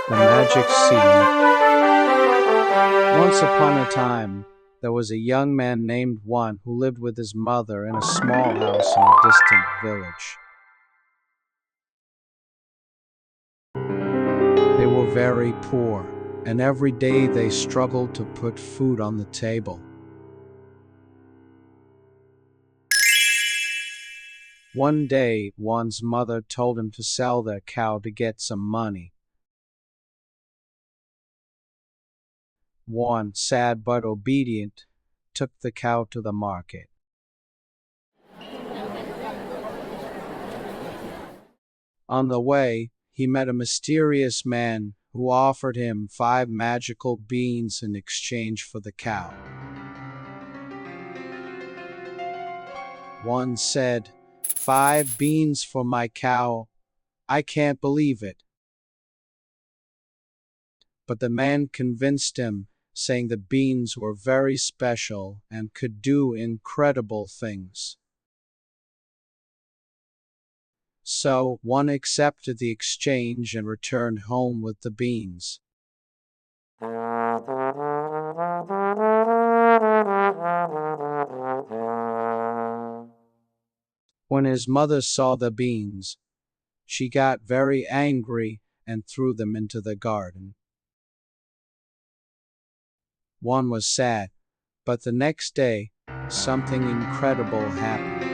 The magic seed. Once upon a time, there was a young man named Juan who lived with his mother in a small house in a distant village. They were very poor, and every day they struggled to put food on the table. One day, Juan's mother told him to sell their cow to get some money. Juan, sad but obedient, took the cow to the market. On the way, he met a mysterious man who offered him 5 magical beans in exchange for the cow. One said, "5 beans for my cow? I can't believe it." But the man convinced him, saying the beans were very special and could do incredible things. So, one accepted the exchange and returned home with the beans. When his mother saw the beans, she got very angry and threw them into the garden. One was sad, but the next day, something incredible happened.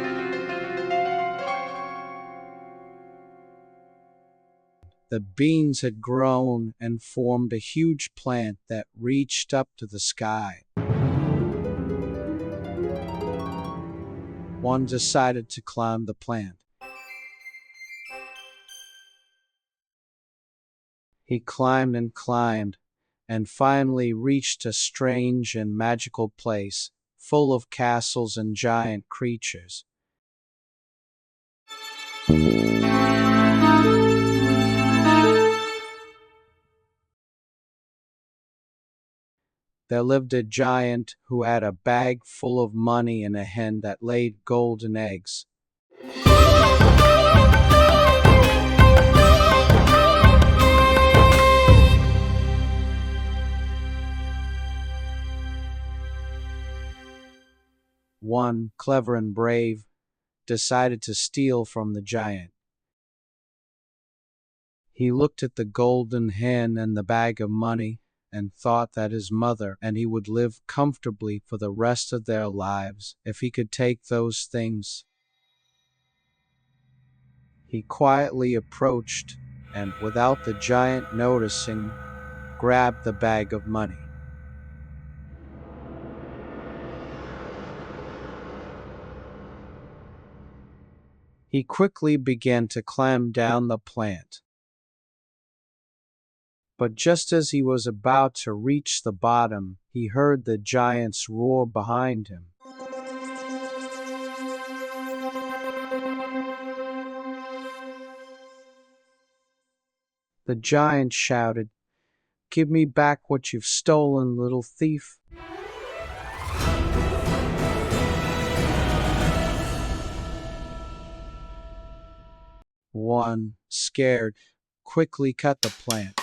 The beans had grown and formed a huge plant that reached up to the sky. One decided to climb the plant. He climbed and finally reached a strange and magical place, full of castles and giant creatures. There lived a giant who had a bag full of money and a hen that laid golden eggs. One, clever and brave, decided to steal from the giant. He looked at the golden hen and the bag of money and thought that his mother and he would live comfortably for the rest of their lives if he could take those things. He quietly approached and, without the giant noticing, grabbed the bag of money. He quickly began to climb down the plant. But just as he was about to reach the bottom, he heard the giant's roar behind him. The giant shouted, "Give me back what you've stolen, little thief." One, scared, quickly cut the plant.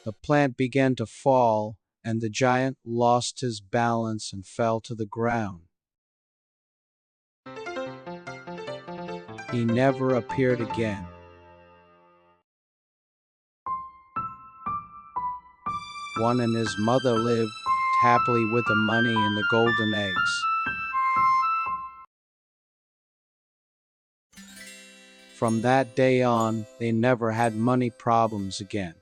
The plant began to fall, and the giant lost his balance and fell to the ground. He never appeared again. One and his mother lived happily with the money and the golden eggs. From that day on, they never had money problems again.